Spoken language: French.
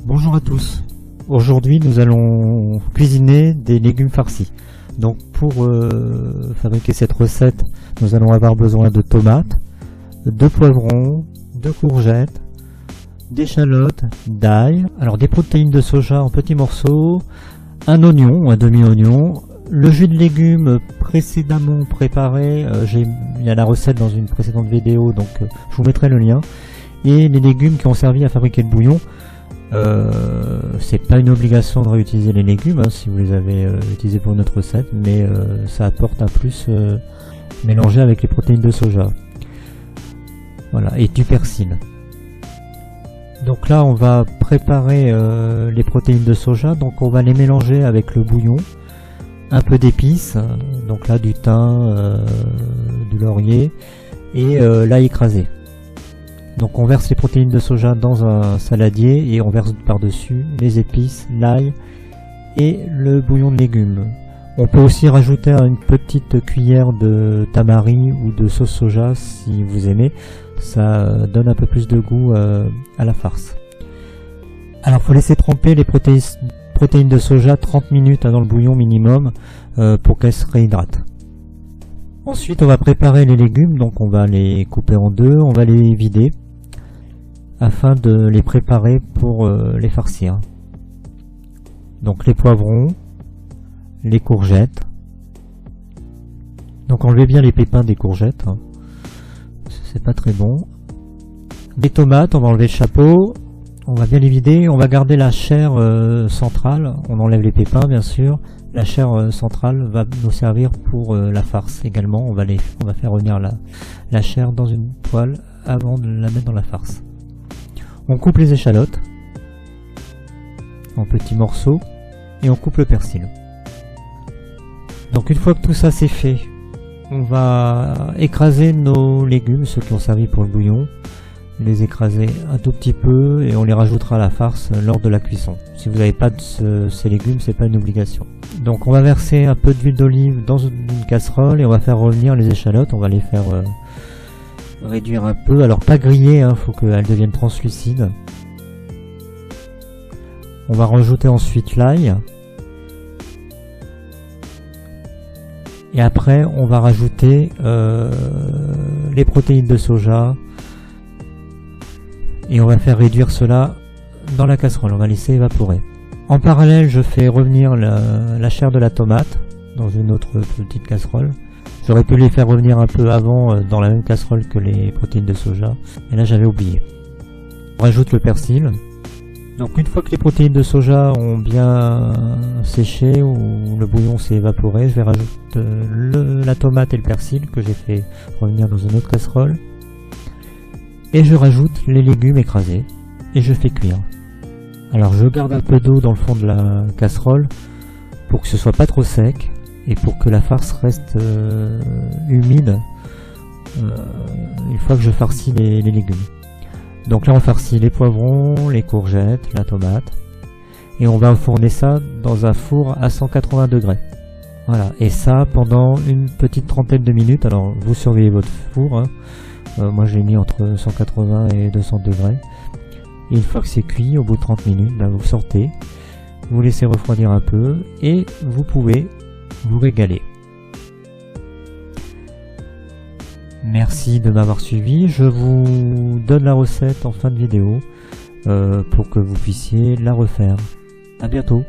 Bonjour à tous. Aujourd'hui nous allons cuisiner des légumes farcis. Donc pour fabriquer cette recette, nous allons avoir besoin de tomates, de poivrons, de courgettes, d'échalotes, d'ail, alors des protéines de soja en petits morceaux, un oignon, un demi-oignon, le jus de légumes précédemment préparé, il y a la recette dans une précédente vidéo, donc je vous mettrai le lien, et les légumes qui ont servi à fabriquer le bouillon. C'est pas une obligation de réutiliser les légumes si vous les avez utilisés pour notre recette, mais ça apporte un plus mélangé avec les protéines de soja. Voilà, et du persil. Donc là on va préparer les protéines de soja, donc on va les mélanger avec le bouillon, un peu d'épices, donc là du thym, du laurier et l'ail écrasé. Donc on verse les protéines de soja dans un saladier et on verse par-dessus les épices, l'ail et le bouillon de légumes. On peut aussi rajouter une petite cuillère de tamari ou de sauce soja si vous aimez, ça donne un peu plus de goût à la farce. Alors il faut laisser tremper les protéines de soja 30 minutes dans le bouillon minimum pour qu'elles se réhydratent. Ensuite on va préparer les légumes, donc on va les couper en deux, on va les vider afin de les préparer pour les farcir. Donc les poivrons, les courgettes, donc enlevez bien les pépins des courgettes, c'est pas très bon. Des tomates, on va enlever le chapeau, on va bien les vider, on va garder la chair centrale, on enlève les pépins bien sûr. La chair centrale va nous servir pour la farce également, on va faire revenir la chair dans une poêle avant de la mettre dans la farce. On coupe les échalotes en petits morceaux et on coupe le persil. Donc une fois que tout ça c'est fait, on va écraser nos légumes, ceux qui ont servi pour le bouillon, les écraser un tout petit peu et on les rajoutera à la farce lors de la cuisson. Si vous n'avez pas de ces légumes, c'est pas une obligation. Donc on va verser un peu d'huile d'olive dans une casserole et on va faire revenir les échalotes, on va les faire réduire un peu, alors pas griller, faut qu'elles deviennent translucides. On va rajouter ensuite l'ail et après on va rajouter les protéines de soja et on va faire réduire cela dans la casserole, on va laisser évaporer. En parallèle je fais revenir la chair de la tomate dans une autre petite casserole. J'aurais pu les faire revenir un peu avant dans la même casserole que les protéines de soja, et là j'avais oublié. On rajoute le persil. Donc une fois que les protéines de soja ont bien séché ou le bouillon s'est évaporé, je vais rajouter la tomate et le persil que j'ai fait revenir dans une autre casserole. Et je rajoute les légumes écrasés et je fais cuire. Alors je garde un peu d'eau dans le fond de la casserole pour que ce soit pas trop sec et pour que la farce reste humide une fois que je farcis les légumes. Donc là on farcit les poivrons, les courgettes, la tomate et on va enfourner ça dans un four à 180 degrés. Voilà, et ça pendant une petite trentaine de minutes. Alors vous surveillez votre four, moi j'ai mis entre 180 et 200 degrés. Et une fois que c'est cuit, au bout de 30 minutes, vous sortez, vous laissez refroidir un peu et vous pouvez vous régaler. Merci de m'avoir suivi, je vous donne la recette en fin de vidéo pour que vous puissiez la refaire. À bientôt.